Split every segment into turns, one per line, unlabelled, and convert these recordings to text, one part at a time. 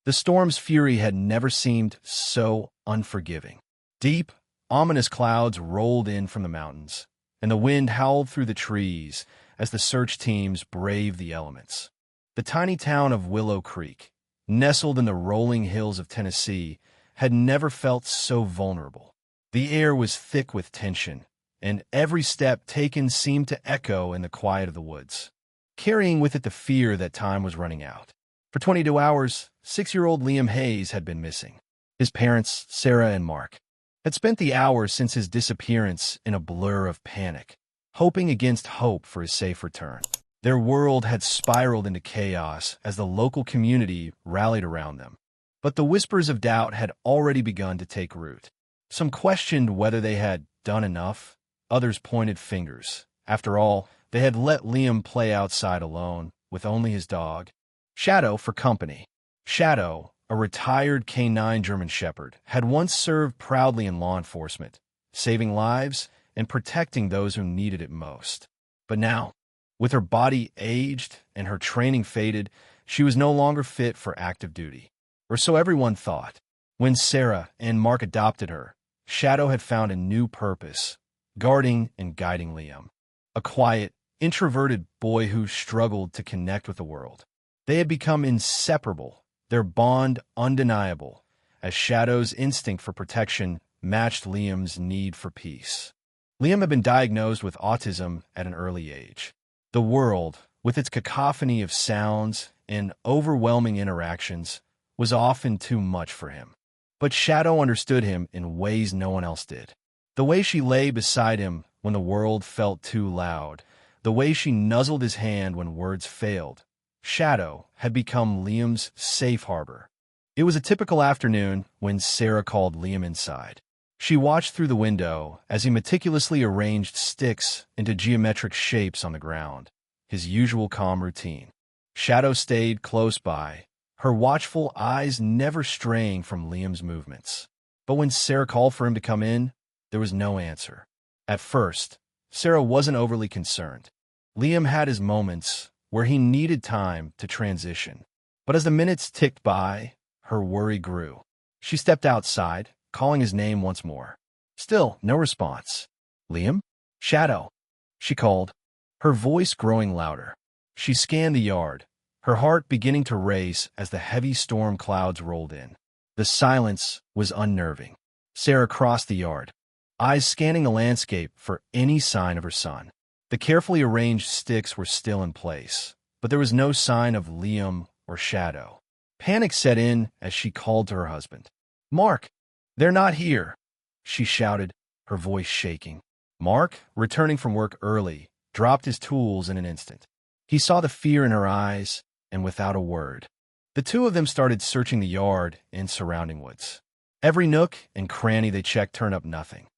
The storm's fury had never seemed so unforgiving. Deep, ominous clouds rolled in from the mountains, and the wind howled through the trees as the search teams braved the elements. The tiny town of Willow Creek, nestled in the rolling hills of Tennessee, had never felt so vulnerable. The air was thick with tension, and every step taken seemed to echo in the quiet of the woods, carrying with it the fear that time was running out. For 22 hours, 6-year-old Liam Hayes had been missing. His parents, Sarah and Mark, had spent the hours since his disappearance in a blur of panic, hoping against hope for his safe return. Their world had spiraled into chaos as the local community rallied around them. But the whispers of doubt had already begun to take root. Some questioned whether they had done enough. Others pointed fingers. After all, they had let Liam play outside alone, with only his dog, Shadow, for company. Shadow, a retired canine German Shepherd, had once served proudly in law enforcement, saving lives and protecting those who needed it most. But now, with her body aged and her training faded, she was no longer fit for active duty. Or so everyone thought. When Sarah and Mark adopted her, Shadow had found a new purpose, guarding and guiding Liam, a quiet, introverted boy who struggled to connect with the world. They had become inseparable, their bond undeniable, as Shadow's instinct for protection matched Liam's need for peace. Liam had been diagnosed with autism at an early age. The world, with its cacophony of sounds and overwhelming interactions, was often too much for him. But Shadow understood him in ways no one else did. The way she lay beside him when the world felt too loud, the way she nuzzled his hand when words failed. Shadow had become Liam's safe harbor. It was a typical afternoon when Sarah called Liam inside. She watched through the window as he meticulously arranged sticks into geometric shapes on the ground, his usual calm routine. Shadow stayed close by, her watchful eyes never straying from Liam's movements. But when Sarah called for him to come in, there was no answer. At first, Sarah wasn't overly concerned. Liam had his moments where he needed time to transition. But as the minutes ticked by, her worry grew. She stepped outside, calling his name once more. Still, no response. "Liam? Shadow," she called, her voice growing louder. She scanned the yard, her heart beginning to race as the heavy storm clouds rolled in. The silence was unnerving. Sarah crossed the yard, eyes scanning the landscape for any sign of her son. The carefully arranged sticks were still in place, but there was no sign of Liam or Shadow. Panic set in as she called to her husband. "Mark, they're not here," she shouted, her voice shaking. Mark, returning from work early, dropped his tools in an instant. He saw the fear in her eyes, and without a word, the two of them started searching the yard and surrounding woods. Every nook and cranny they checked turned up nothing.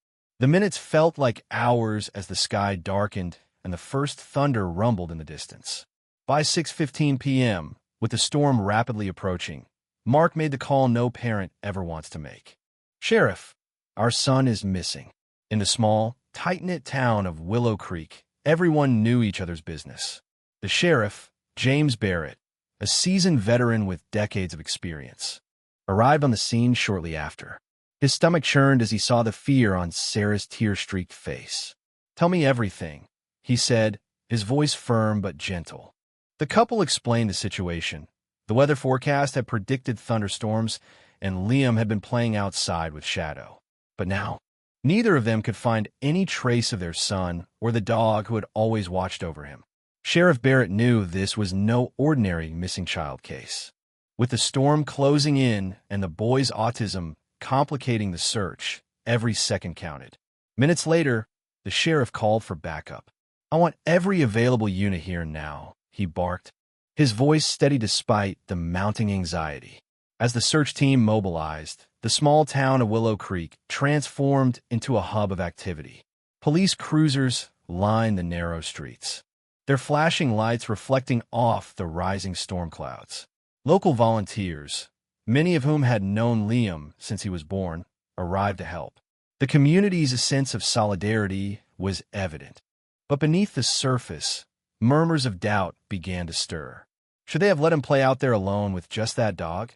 The minutes felt like hours as the sky darkened and the first thunder rumbled in the distance. By 6:15 p.m., with the storm rapidly approaching, Mark made the call no parent ever wants to make. "Sheriff, our son is missing." In the small, tight-knit town of Willow Creek, everyone knew each other's business. The sheriff, James Barrett, a seasoned veteran with decades of experience, arrived on the scene shortly after. His stomach churned as he saw the fear on Sarah's tear-streaked face. "Tell me everything," he said, his voice firm but gentle. The couple explained the situation. The weather forecast had predicted thunderstorms, and Liam had been playing outside with Shadow. But now, neither of them could find any trace of their son or the dog who had always watched over him. Sheriff Barrett knew this was no ordinary missing child case. With the storm closing in and the boy's autism complicating the search, every second counted. Minutes later, the sheriff called for backup. "I want every available unit here now," he barked, his voice steady despite the mounting anxiety. As the search team mobilized, the small town of Willow Creek transformed into a hub of activity. Police cruisers lined the narrow streets, their flashing lights reflecting off the rising storm clouds. Local volunteers, many of whom had known Liam since he was born, arrived to help. The community's sense of solidarity was evident. But beneath the surface, murmurs of doubt began to stir. Should they have let him play out there alone with just that dog?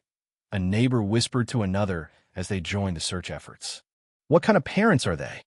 a neighbor whispered to another as they joined the search efforts. What kind of parents are they?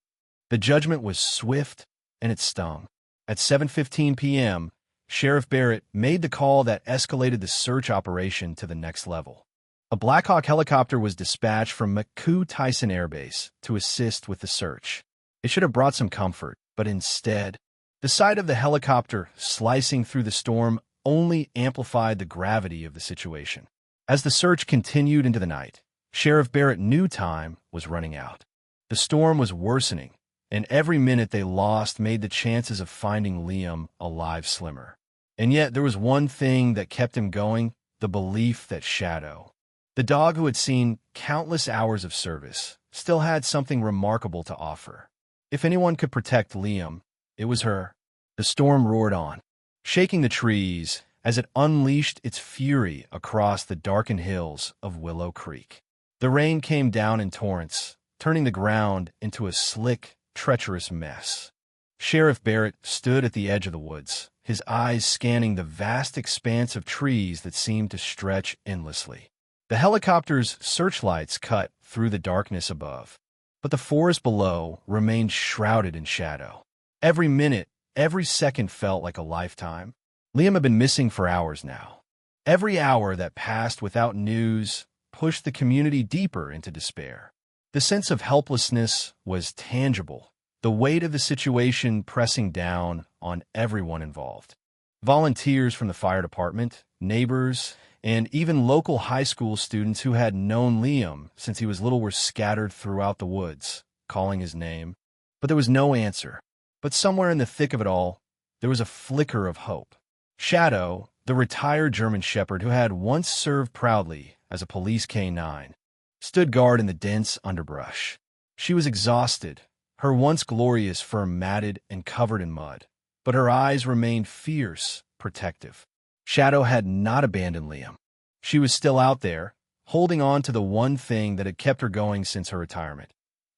The judgment was swift, and it stung. At 7:15 p.m., Sheriff Barrett made the call that escalated the search operation to the next level. A Black Hawk helicopter was dispatched from McCoo-Tyson Air Base to assist with the search. It should have brought some comfort, but instead, the sight of the helicopter slicing through the storm only amplified the gravity of the situation. As the search continued into the night, Sheriff Barrett knew time was running out. The storm was worsening, and every minute they lost made the chances of finding Liam alive slimmer. And yet there was one thing that kept him going, the belief that Shadow, the dog who had seen countless hours of service, still had something remarkable to offer. If anyone could protect Liam, it was her. The storm roared on, shaking the trees as it unleashed its fury across the darkened hills of Willow Creek. The rain came down in torrents, turning the ground into a slick, treacherous mess. Sheriff Barrett stood at the edge of the woods, his eyes scanning the vast expanse of trees that seemed to stretch endlessly. The helicopter's searchlights cut through the darkness above, but the forest below remained shrouded in shadow. Every minute, every second felt like a lifetime. Liam had been missing for hours now. Every hour that passed without news pushed the community deeper into despair. The sense of helplessness was tangible, the weight of the situation pressing down on everyone involved. Volunteers from the fire department, neighbors, and even local high school students who had known Liam since he was little were scattered throughout the woods, calling his name. But there was no answer. But somewhere in the thick of it all, there was a flicker of hope. Shadow, the retired German shepherd who had once served proudly as a police K-9, stood guard in the dense underbrush. She was exhausted, her once glorious fur matted and covered in mud, but her eyes remained fierce, protective. Shadow had not abandoned Liam. She was still out there, holding on to the one thing that had kept her going since her retirement,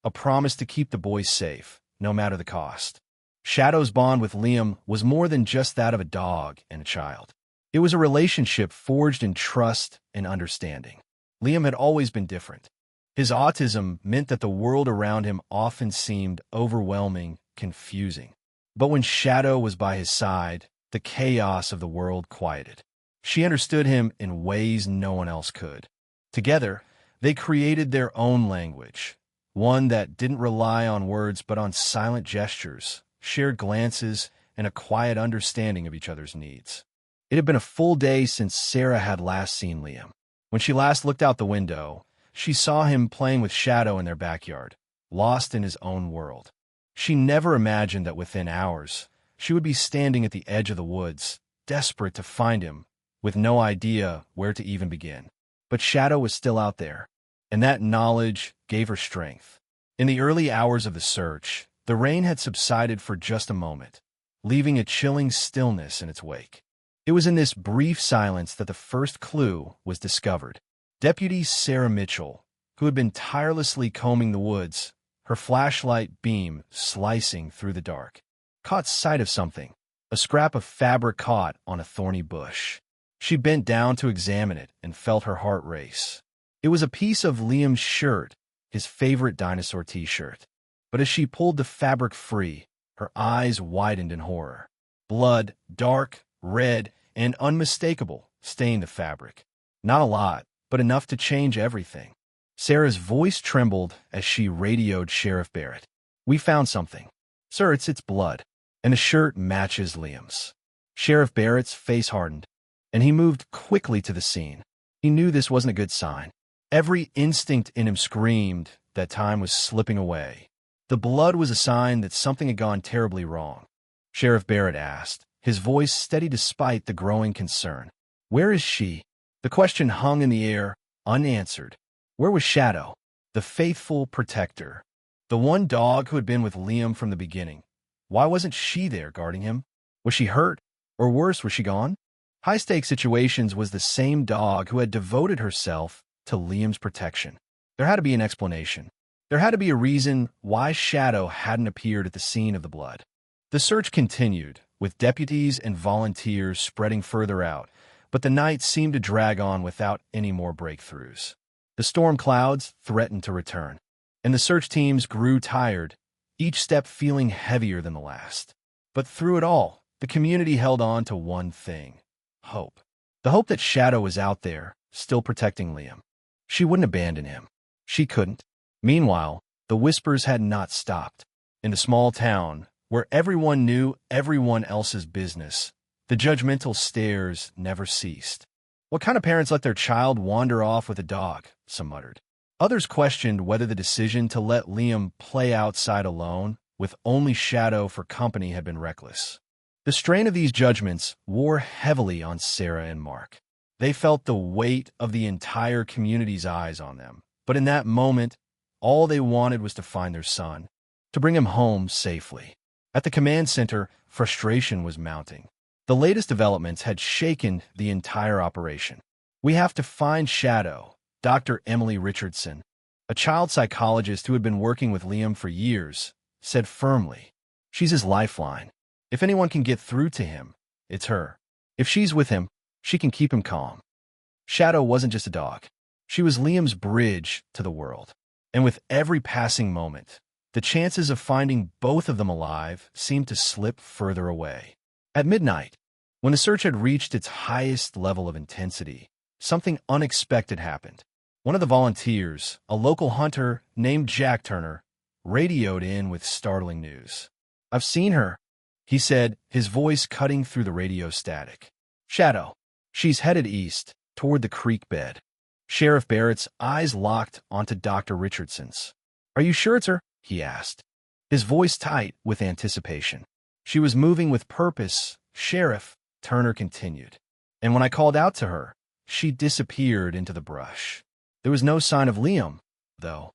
a promise to keep the boys safe, no matter the cost. Shadow's bond with Liam was more than just that of a dog and a child. It was a relationship forged in trust and understanding. Liam had always been different. His autism meant that the world around him often seemed overwhelming, confusing. But when Shadow was by his side, the chaos of the world quieted. She understood him in ways no one else could. Together, they created their own language, one that didn't rely on words but on silent gestures, shared glances, and a quiet understanding of each other's needs. It had been a full day since Sarah had last seen Liam. When she last looked out the window, she saw him playing with Shadow in their backyard, lost in his own world. She never imagined that within hours, she would be standing at the edge of the woods, desperate to find him, with no idea where to even begin. But Shadow was still out there, and that knowledge gave her strength. In the early hours of the search, the rain had subsided for just a moment, leaving a chilling stillness in its wake. It was in this brief silence that the first clue was discovered. Deputy Sarah Mitchell, who had been tirelessly combing the woods, her flashlight beam slicing through the dark, caught sight of something, a scrap of fabric caught on a thorny bush. She bent down to examine it and felt her heart race. It was a piece of Liam's shirt, his favorite dinosaur t-shirt. But as she pulled the fabric free, her eyes widened in horror. Blood, dark, red, and unmistakable, stained the fabric. Not a lot, but enough to change everything. Sarah's voice trembled as she radioed Sheriff Barrett. "We found something. Sir, it's blood, and the shirt matches Liam's." Sheriff Barrett's face hardened, and he moved quickly to the scene. He knew this wasn't a good sign. Every instinct in him screamed that time was slipping away. The blood was a sign that something had gone terribly wrong. Sheriff Barrett asked, his voice steady despite the growing concern. "Where is she?" The question hung in the air, unanswered. Where was Shadow, the faithful protector, the one dog who had been with Liam from the beginning? Why wasn't she there guarding him? Was she hurt? Or worse, was she gone? High-stakes situations was the same dog who had devoted herself to Liam's protection. There had to be an explanation. There had to be a reason why Shadow hadn't appeared at the scene of the blood. The search continued, with deputies and volunteers spreading further out, But the night seemed to drag on without any more breakthroughs. The storm clouds threatened to return, and the search teams grew tired, each step feeling heavier than the last. But through it all, the community held on to one thing: hope. The hope that Shadow was out there, still protecting Liam. She wouldn't abandon him. She couldn't. Meanwhile, the whispers had not stopped. In the small town, where everyone knew everyone else's business, the judgmental stares never ceased. What kind of parents let their child wander off with a dog? Some muttered. Others questioned whether the decision to let Liam play outside alone, with only Shadow for company, had been reckless. The strain of these judgments wore heavily on Sarah and Mark. They felt the weight of the entire community's eyes on them. But in that moment, all they wanted was to find their son, to bring him home safely. At the command center, frustration was mounting. The latest developments had shaken the entire operation. "We have to find Shadow," Dr. Emily Richardson, a child psychologist who had been working with Liam for years, said firmly. "She's his lifeline. If anyone can get through to him, it's her. If she's with him, she can keep him calm." Shadow wasn't just a dog. She was Liam's bridge to the world. And with every passing moment, the chances of finding both of them alive seemed to slip further away. At midnight, when the search had reached its highest level of intensity, something unexpected happened. One of the volunteers, a local hunter named Jack Turner, radioed in with startling news. "I've seen her," he said, his voice cutting through the radio static. "Shadow. She's headed east, toward the creek bed." Sheriff Barrett's eyes locked onto Dr. Richardson's. "Are you sure it's her?" he asked, his voice tight with anticipation. "She was moving with purpose, Sheriff," Turner continued. "And when I called out to her, she disappeared into the brush. There was no sign of Liam, though."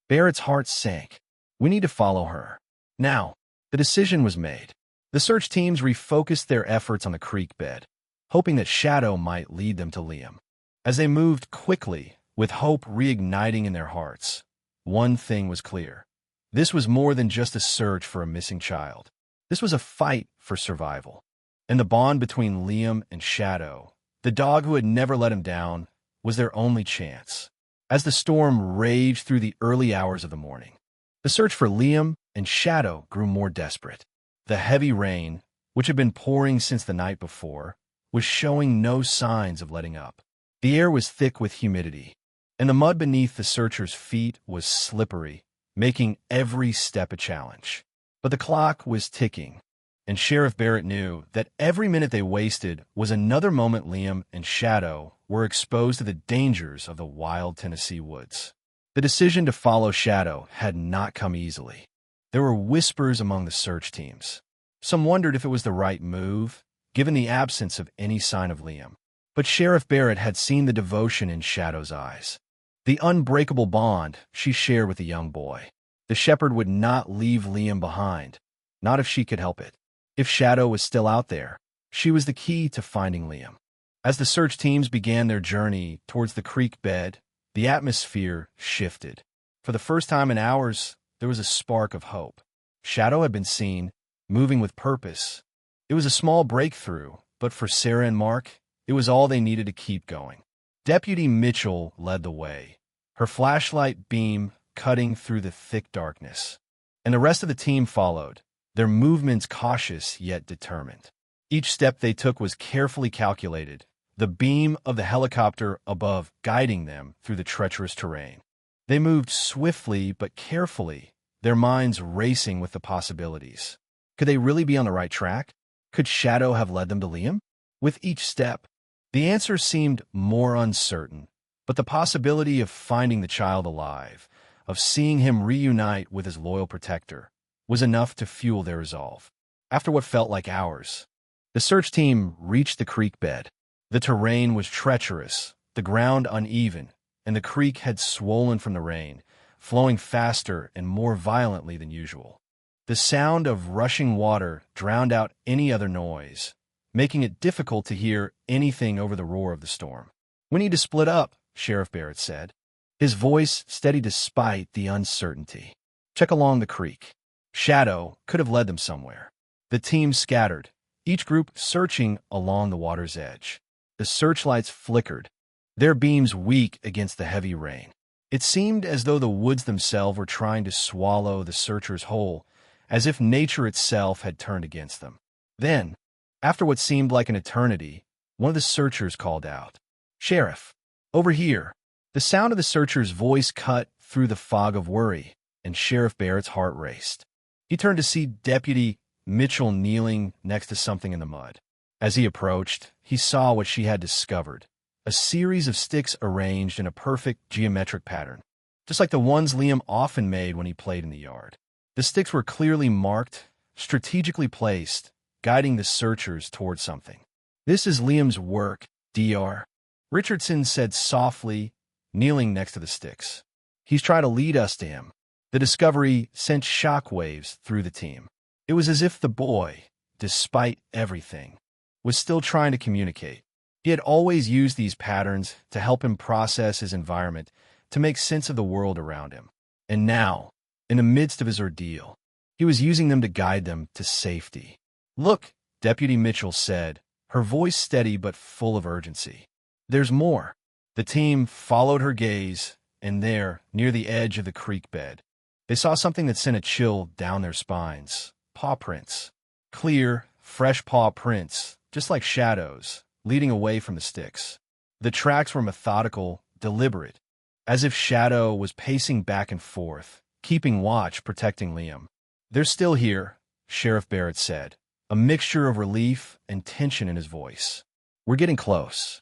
Barrett's heart sank. "We need to follow her." Now, the decision was made. The search teams refocused their efforts on the creek bed, hoping that Shadow might lead them to Liam. As they moved quickly, with hope reigniting in their hearts, one thing was clear. This was more than just a search for a missing child. This was a fight for survival. And the bond between Liam and Shadow, the dog who had never let him down, was their only chance. As the storm raged through the early hours of the morning, the search for Liam and Shadow grew more desperate. The heavy rain, which had been pouring since the night before, was showing no signs of letting up. The air was thick with humidity, and the mud beneath the searchers' feet was slippery, making every step a challenge. But the clock was ticking, and Sheriff Barrett knew that every minute they wasted was another moment Liam and Shadow were exposed to the dangers of the wild Tennessee woods. The decision to follow Shadow had not come easily. There were whispers among the search teams. Some wondered if it was the right move, given the absence of any sign of Liam. But Sheriff Barrett had seen the devotion in Shadow's eyes, the unbreakable bond she shared with the young boy. The shepherd would not leave Liam behind, not if she could help it. If Shadow was still out there, she was the key to finding Liam. As the search teams began their journey towards the creek bed, the atmosphere shifted. For the first time in hours, there was a spark of hope. Shadow had been seen, moving with purpose. It was a small breakthrough, but for Sarah and Mark, it was all they needed to keep going. Deputy Mitchell led the way, her flashlight beam cutting through the thick darkness. And the rest of the team followed, their movements cautious yet determined. Each step they took was carefully calculated, the beam of the helicopter above guiding them through the treacherous terrain. They moved swiftly but carefully, their minds racing with the possibilities. Could they really be on the right track? Could Shadow have led them to Liam? With each step, the answer seemed more uncertain, but the possibility of finding the child alive, of seeing him reunite with his loyal protector, was enough to fuel their resolve. After what felt like hours, the search team reached the creek bed. The terrain was treacherous, the ground uneven, and the creek had swollen from the rain, flowing faster and more violently than usual. The sound of rushing water drowned out any other noise, making it difficult to hear anything over the roar of the storm. "We need to split up," Sheriff Barrett said, his voice steady despite the uncertainty. "Check along the creek." Shadow could have led them somewhere. The team scattered, each group searching along the water's edge. The searchlights flickered, their beams weak against the heavy rain. It seemed as though the woods themselves were trying to swallow the searchers whole, as if nature itself had turned against them. Then, after what seemed like an eternity, one of the searchers called out, "Sheriff, over here." The sound of the searcher's voice cut through the fog of worry, and Sheriff Barrett's heart raced. He turned to see Deputy Mitchell kneeling next to something in the mud. As he approached, he saw what she had discovered, a series of sticks arranged in a perfect geometric pattern, just like the ones Liam often made when he played in the yard. The sticks were clearly marked, strategically placed, guiding the searchers toward something. "This is Liam's work, Dr." Richardson said softly, kneeling next to the sticks. "He's trying to lead us to him." The discovery sent shockwaves through the team. It was as if the boy, despite everything, was still trying to communicate. He had always used these patterns to help him process his environment, to make sense of the world around him. And now, in the midst of his ordeal, he was using them to guide them to safety. "Look," Deputy Mitchell said, her voice steady but full of urgency. "There's more." The team followed her gaze, and there, near the edge of the creek bed, they saw something that sent a chill down their spines. Paw prints. Clear, fresh paw prints, just like shadows, leading away from the sticks. The tracks were methodical, deliberate, as if Shadow was pacing back and forth, keeping watch, protecting Liam. "They're still here," Sheriff Barrett said, a mixture of relief and tension in his voice. "We're getting close."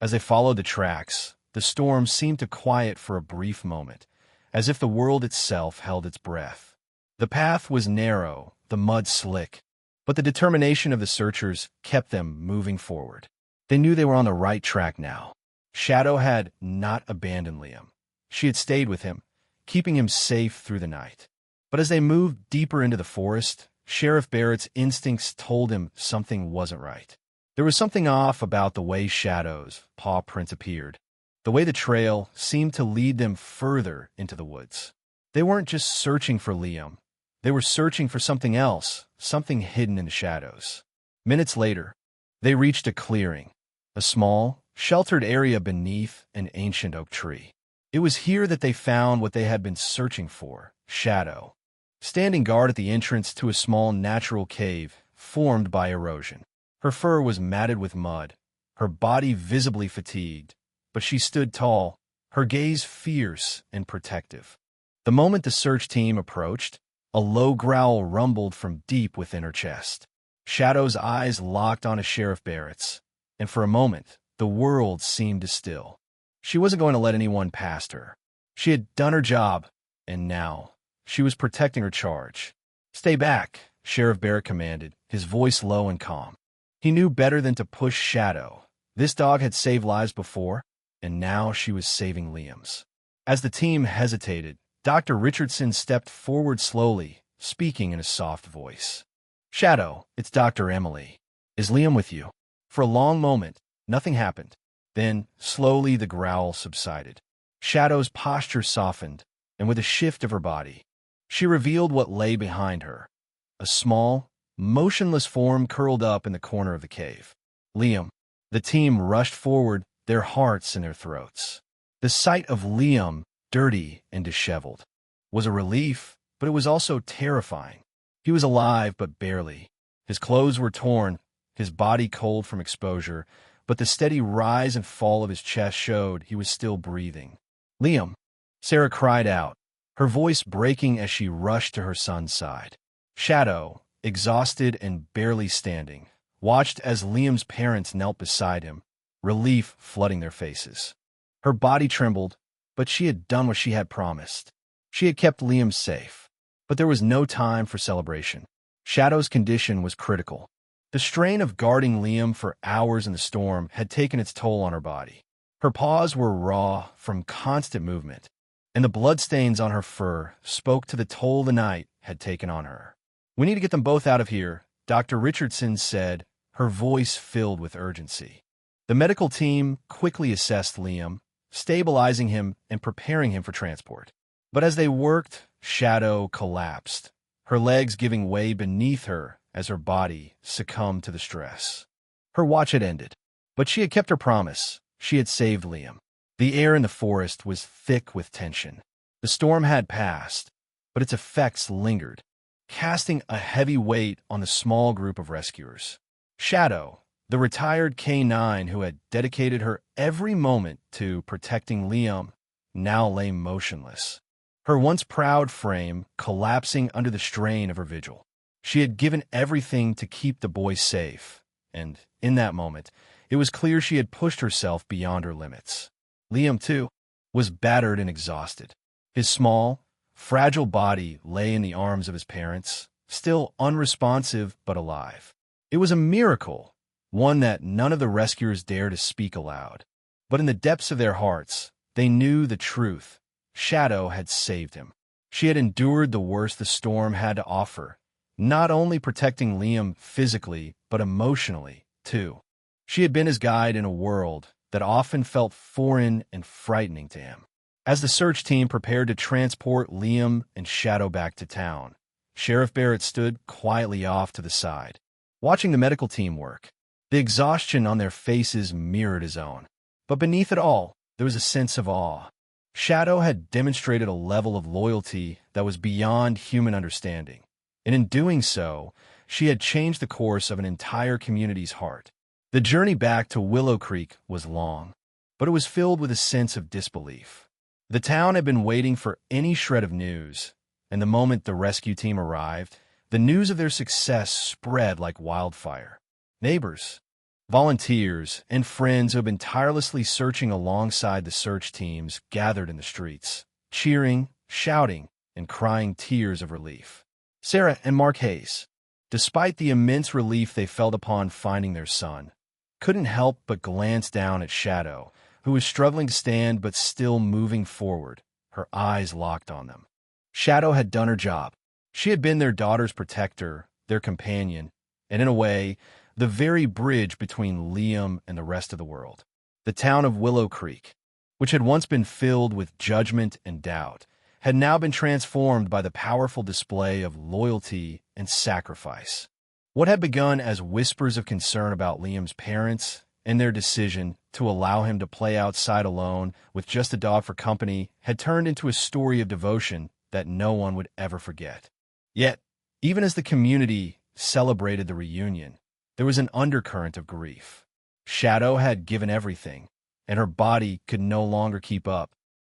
As they followed the tracks, the storm seemed to quiet for a brief moment, as if the world itself held its breath. The path was narrow, the mud slick, but the determination of the searchers kept them moving forward. They knew they were on the right track now. Shadow had not abandoned Liam. She had stayed with him, keeping him safe through the night. But as they moved deeper into the forest, Sheriff Barrett's instincts told him something wasn't right. There was something off about the way Shadow's paw prints appeared, the way the trail seemed to lead them further into the woods. They weren't just searching for Liam. They were searching for something else, something hidden in the shadows. Minutes later, they reached a clearing, a small, sheltered area beneath an ancient oak tree. It was here that they found what they had been searching for, Shadow, standing guard at the entrance to a small natural cave formed by erosion. Her fur was matted with mud, her body visibly fatigued, but she stood tall, her gaze fierce and protective. The moment the search team approached, a low growl rumbled from deep within her chest. Shadow's eyes locked onto Sheriff Barrett's, and for a moment, the world seemed to still. She wasn't going to let anyone past her. She had done her job, and now she was protecting her charge. "Stay back," Sheriff Barrett commanded, his voice low and calm. He knew better than to push Shadow. This dog had saved lives before, and now she was saving Liam's. As the team hesitated, Dr. Richardson stepped forward slowly, speaking in a soft voice. "Shadow, it's Dr. Emily. Is Liam with you?" For a long moment, nothing happened. Then, slowly, the growl subsided. Shadow's posture softened, and with a shift of her body, she revealed what lay behind her. A small, motionless form curled up in the corner of the cave. Liam. The team rushed forward, their hearts in their throats. The sight of Liam, dirty and disheveled, was a relief, but it was also terrifying. He was alive, but barely. His clothes were torn, his body cold from exposure, but the steady rise and fall of his chest showed he was still breathing. "Liam!" Sarah cried out, her voice breaking as she rushed to her son's side. Shadow, exhausted and barely standing, watched as Liam's parents knelt beside him, relief flooding their faces. Her body trembled, but she had done what she had promised. She had kept Liam safe. But there was no time for celebration. Shadow's condition was critical. The strain of guarding Liam for hours in the storm had taken its toll on her body. Her paws were raw from constant movement, and the bloodstains on her fur spoke to the toll the night had taken on her. "We need to get them both out of here," Dr. Richardson said, her voice filled with urgency. The medical team quickly assessed Liam, stabilizing him and preparing him for transport. But as they worked, Shadow collapsed, her legs giving way beneath her as her body succumbed to the stress. Her watch had ended, But she had kept her promise. She had saved Liam. The air in the forest was thick with tension. The storm had passed, but its effects lingered, casting a heavy weight on the small group of rescuers. Shadow, the retired K9 who had dedicated her every moment to protecting Liam, now lay motionless, her once proud frame collapsing under the strain of her vigil. She had given everything to keep the boy safe, and in that moment, it was clear she had pushed herself beyond her limits. Liam, too, was battered and exhausted. His small, fragile body lay in the arms of his parents, still unresponsive but alive. It was a miracle, one that none of the rescuers dared to speak aloud. But in the depths of their hearts, they knew the truth. Shadow had saved him. She had endured the worst the storm had to offer, not only protecting Liam physically, but emotionally, too. She had been his guide in a world that often felt foreign and frightening to him. As the search team prepared to transport Liam and Shadow back to town, Sheriff Barrett stood quietly off to the side, watching the medical team work. The exhaustion on their faces mirrored his own. But beneath it all, there was a sense of awe. Shadow had demonstrated a level of loyalty that was beyond human understanding, and in doing so, she had changed the course of an entire community's heart. The journey back to Willow Creek was long, but it was filled with a sense of disbelief. The town had been waiting for any shred of news, and the moment the rescue team arrived, the news of their success spread like wildfire. Neighbors, volunteers, and friends who had been tirelessly searching alongside the search teams gathered in the streets, cheering, shouting, and crying tears of relief. Sarah and Mark Hayes, despite the immense relief they felt upon finding their son, couldn't help but glance down at Shadow, who was struggling to stand but still moving forward, her eyes locked on them. Shadow had done her job. She had been their daughter's protector, their companion, and in a way, the very bridge between Liam and the rest of the world. The town of Willow Creek, which had once been filled with judgment and doubt, had now been transformed by the powerful display of loyalty and sacrifice. What had begun as whispers of concern about Liam's parents and their decision to allow him to play outside alone with just a dog for company had turned into a story of devotion that no one would ever forget. Yet, even as the community celebrated the reunion, there was an undercurrent of grief. Shadow had given everything, and her body could no longer keep up.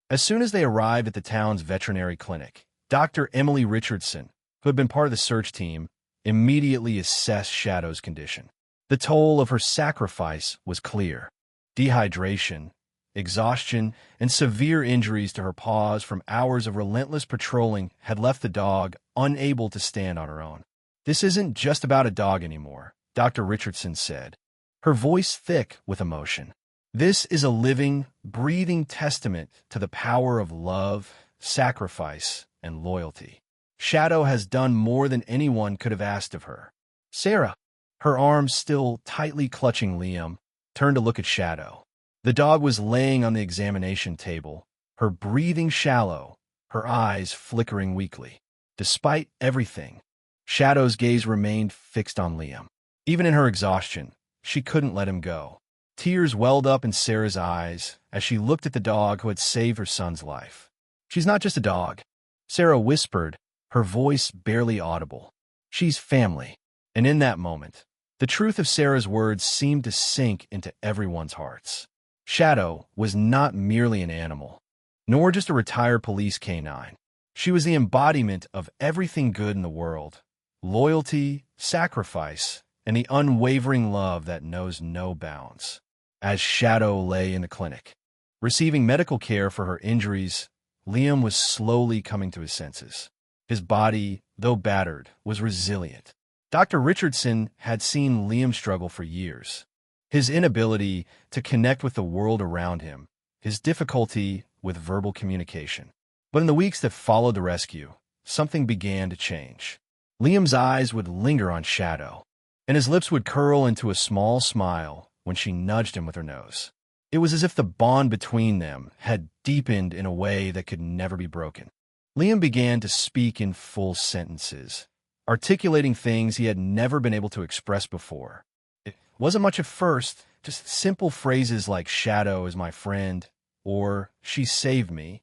As soon as they arrived at the town's veterinary clinic, Dr. Emily Richardson, who had been part of the search team, immediately assessed Shadow's condition. The toll of her sacrifice was clear. Dehydration, exhaustion, and severe injuries to her paws from hours of relentless patrolling had left the dog unable to stand on her own. "This isn't just about a dog anymore," Dr. Richardson said, her voice thick with emotion. "This is a living, breathing testament to the power of love, sacrifice, and loyalty. Shadow has done more than anyone could have asked of her." Sarah, her arms still tightly clutching Liam, turned to look at Shadow. The dog was laying on the examination table, her breathing shallow, her eyes flickering weakly. Despite everything, Shadow's gaze remained fixed on Liam. Even in her exhaustion, she couldn't let him go. Tears welled up in Sarah's eyes as she looked at the dog who had saved her son's life. "She's not just a dog," Sarah whispered, her voice barely audible. "She's family." And in that moment, the truth of Sarah's words seemed to sink into everyone's hearts. Shadow was not merely an animal, nor just a retired police canine. She was the embodiment of everything good in the world: loyalty, sacrifice, and the unwavering love that knows no bounds. As Shadow lay in the clinic, receiving medical care for her injuries, Liam was slowly coming to his senses. His body, though battered, was resilient. Dr. Richardson had seen Liam struggle for years. His inability to connect with the world around him, his difficulty with verbal communication. But in the weeks that followed the rescue, something began to change. Liam's eyes would linger on Shadow, and his lips would curl into a small smile when she nudged him with her nose. It was as if the bond between them had deepened in a way that could never be broken. Liam began to speak in full sentences, articulating things he had never been able to express before. It wasn't much at first, Just simple phrases like "Shadow is my friend" or "She saved me."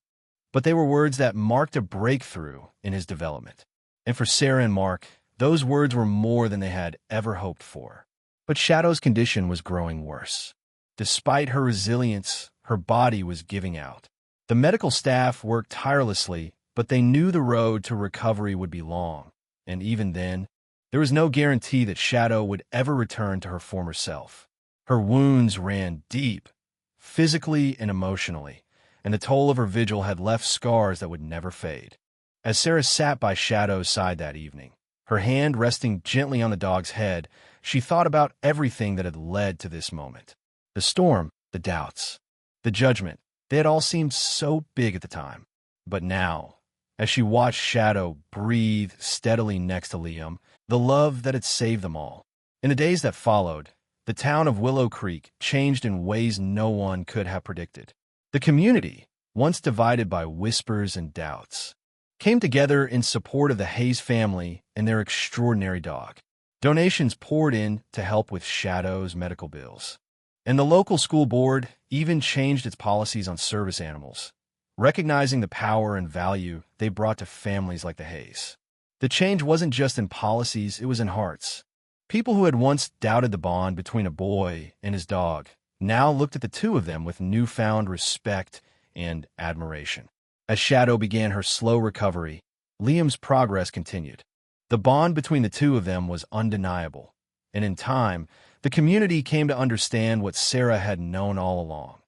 But they were words that marked a breakthrough in his development. And for Sarah and Mark, those words were more than they had ever hoped for. But Shadow's condition was growing worse. Despite her resilience, her body was giving out. The medical staff worked tirelessly, but they knew the road to recovery would be long. And even then, there was no guarantee that Shadow would ever return to her former self. Her wounds ran deep, physically and emotionally, and the toll of her vigil had left scars that would never fade. As Sarah sat by Shadow's side that evening, her hand resting gently on the dog's head, she thought about everything that had led to this moment. The storm, the doubts, the judgment, they had all seemed so big at the time. But now, as she watched Shadow breathe steadily next to Liam, the love that had saved them all. In the days that followed, the town of Willow Creek changed in ways no one could have predicted. The community, once divided by whispers and doubts, came together in support of the Hayes family and their extraordinary dog. Donations poured in to help with Shadow's medical bills. And the local school board even changed its policies on service animals, recognizing the power and value they brought to families like the Hayes. The change wasn't just in policies, it was in hearts. People who had once doubted the bond between a boy and his dog now looked at the two of them with newfound respect and admiration. As Shadow began her slow recovery, Liam's progress continued. The bond between the two of them was undeniable, and in time, the community came to understand what Sarah had known all along.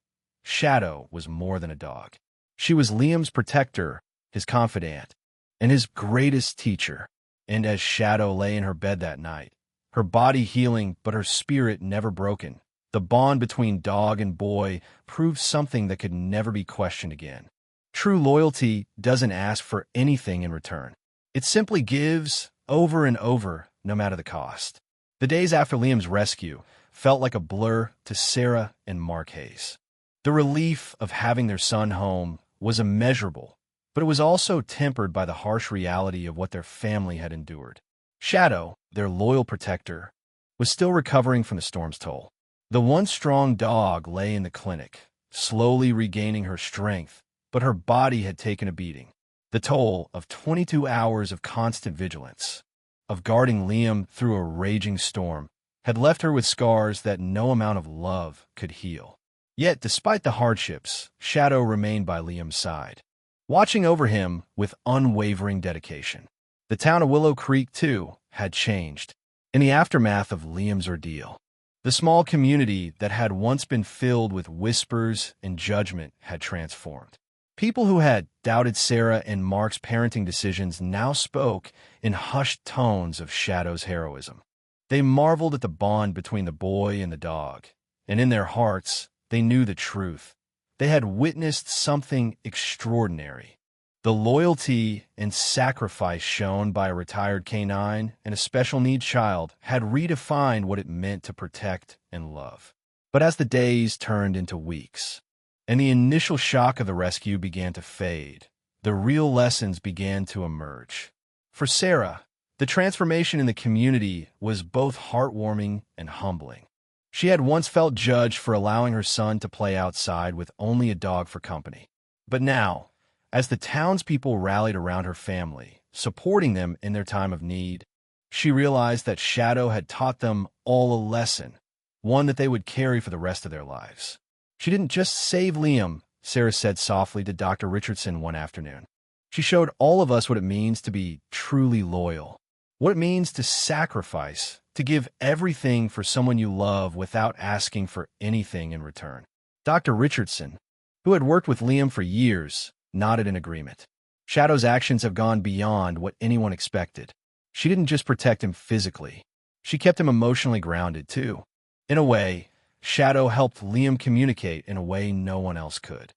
Shadow was more than a dog. She was Liam's protector, his confidant, and his greatest teacher. And as Shadow lay in her bed that night, her body healing but her spirit never broken, the bond between dog and boy proved something that could never be questioned again. True loyalty doesn't ask for anything in return. It simply gives over and over, no matter the cost. The days after Liam's rescue felt like a blur to Sarah and Mark Hayes. The relief of having their son home was immeasurable, but it was also tempered by the harsh reality of what their family had endured. Shadow, their loyal protector, was still recovering from the storm's toll. The once strong dog lay in the clinic, slowly regaining her strength, but her body had taken a beating. The toll of 22 hours of constant vigilance, of guarding Liam through a raging storm, had left her with scars that no amount of love could heal. Yet, despite the hardships, Shadow remained by Liam's side, watching over him with unwavering dedication. The town of Willow Creek, too, had changed. In the aftermath of Liam's ordeal, the small community that had once been filled with whispers and judgment had transformed. People who had doubted Sarah and Mark's parenting decisions now spoke in hushed tones of Shadow's heroism. They marveled at the bond between the boy and the dog, and in their hearts, they knew the truth. They had witnessed something extraordinary. The loyalty and sacrifice shown by a retired canine and a special needs child had redefined what it meant to protect and love. But as the days turned into weeks, and the initial shock of the rescue began to fade, the real lessons began to emerge. For Sarah, the transformation in the community was both heartwarming and humbling. She had once felt judged for allowing her son to play outside with only a dog for company. But now, as the townspeople rallied around her family, supporting them in their time of need, she realized that Shadow had taught them all a lesson, one that they would carry for the rest of their lives. She didn't just save Liam, Sarah said softly to Dr. Richardson one afternoon. She showed all of us what it means to be truly loyal, what it means to sacrifice, to give everything for someone you love without asking for anything in return. Dr. Richardson, who had worked with Liam for years, nodded in agreement. Shadow's actions have gone beyond what anyone expected. She didn't just protect him physically. She kept him emotionally grounded, too. In a way, Shadow helped Liam communicate in a way no one else could.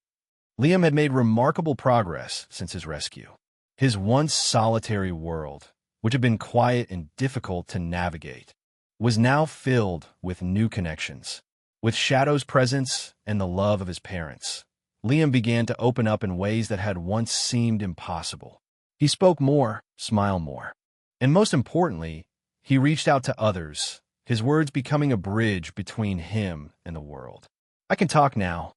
Liam had made remarkable progress since his rescue. His once solitary world, which had been quiet and difficult to navigate, was now filled with new connections. With Shadow's presence and the love of his parents, Liam began to open up in ways that had once seemed impossible. He spoke more, smiled more, and most importantly, he reached out to others, his words becoming a bridge between him and the world. "I can talk now,"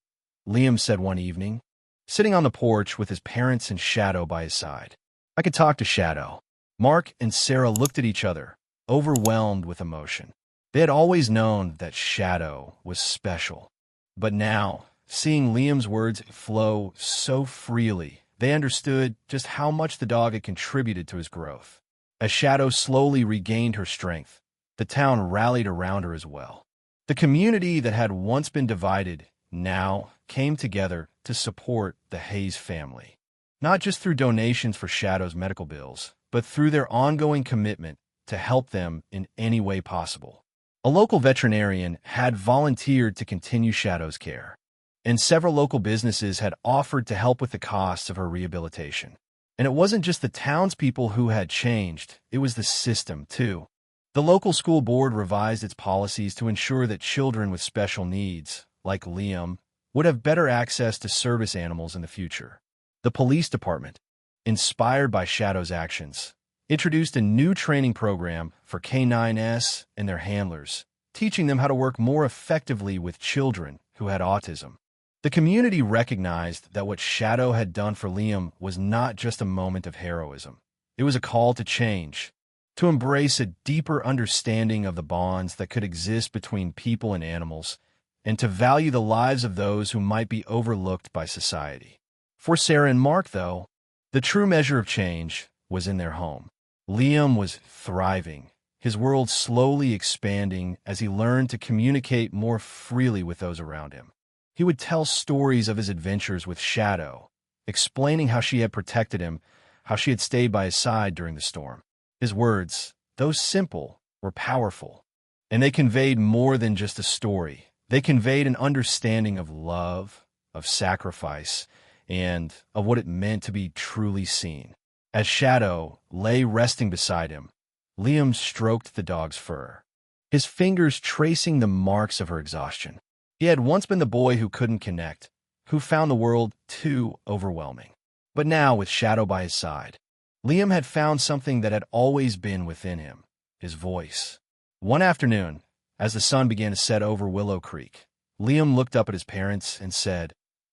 Liam said one evening, sitting on the porch with his parents and Shadow by his side. "I can talk to Shadow." Mark and Sarah looked at each other, overwhelmed with emotion. They had always known that Shadow was special. But now, seeing Liam's words flow so freely, they understood just how much the dog had contributed to his growth. As Shadow slowly regained her strength, the town rallied around her as well. The community that had once been divided now came together to support the Hayes family, not just through donations for Shadow's medical bills, but through their ongoing commitment to help them in any way possible. A local veterinarian had volunteered to continue Shadow's care, and several local businesses had offered to help with the costs of her rehabilitation. And it wasn't just the townspeople who had changed, it was the system, too. The local school board revised its policies to ensure that children with special needs, like Liam, would have better access to service animals in the future. The police department, inspired by Shadow's actions, introduced a new training program for K9S and their handlers, teaching them how to work more effectively with children who had autism. The community recognized that what Shadow had done for Liam was not just a moment of heroism. It was a call to change, to embrace a deeper understanding of the bonds that could exist between people and animals, and to value the lives of those who might be overlooked by society. For Sarah and Mark, though, the true measure of change was in their home. Liam was thriving, his world slowly expanding as he learned to communicate more freely with those around him. He would tell stories of his adventures with Shadow, explaining how she had protected him, how she had stayed by his side during the storm. His words, though simple, were powerful, and they conveyed more than just a story. They conveyed an understanding of love, of sacrifice, and of what it meant to be truly seen. As Shadow lay resting beside him, Liam stroked the dog's fur, his fingers tracing the marks of her exhaustion. He had once been the boy who couldn't connect, who found the world too overwhelming. But now, with Shadow by his side, Liam had found something that had always been within him, his voice. One afternoon, as the sun began to set over Willow Creek, Liam looked up at his parents and said,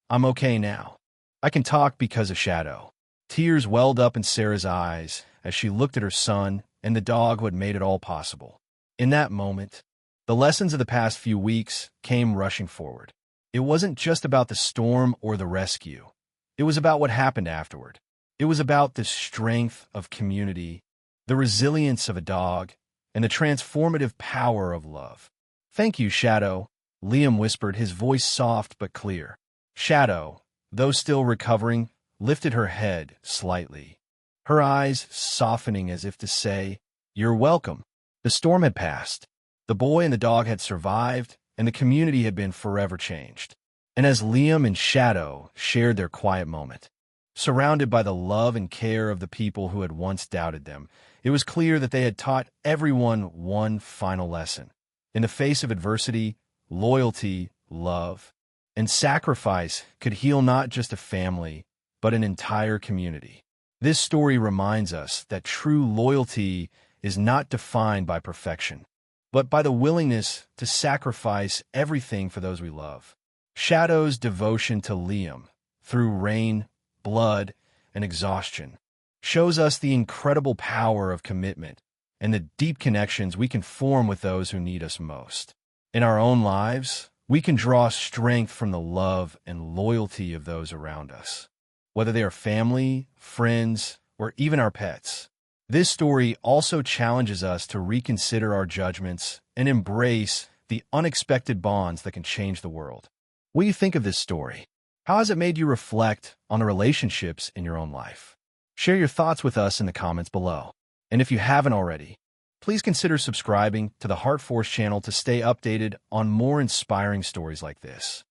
"I'm okay now. I can talk because of Shadow." Tears welled up in Sarah's eyes as she looked at her son and the dog who had made it all possible. In that moment, the lessons of the past few weeks came rushing forward. It wasn't just about the storm or the rescue. It was about what happened afterward. It was about the strength of community, the resilience of a dog, and the transformative power of love. "Thank you, Shadow," Liam whispered, his voice soft but clear. Shadow, though still recovering, lifted her head slightly, her eyes softening as if to say, "You're welcome." The storm had passed. The boy and the dog had survived, and the community had been forever changed. And as Liam and Shadow shared their quiet moment, surrounded by the love and care of the people who had once doubted them, it was clear that they had taught everyone one final lesson. In the face of adversity, loyalty, love, and sacrifice could heal not just a family, but an entire community. This story reminds us that true loyalty is not defined by perfection, but by the willingness to sacrifice everything for those we love. Shadow's devotion to Liam, through rain, blood, and exhaustion, shows us the incredible power of commitment and the deep connections we can form with those who need us most. In our own lives, we can draw strength from the love and loyalty of those around us, whether they are family, friends, or even our pets. This story also challenges us to reconsider our judgments and embrace the unexpected bonds that can change the world. What do you think of this story? How has it made you reflect on the relationships in your own life? Share your thoughts with us in the comments below. And if you haven't already, please consider subscribing to the HeartForce channel to stay updated on more inspiring stories like this.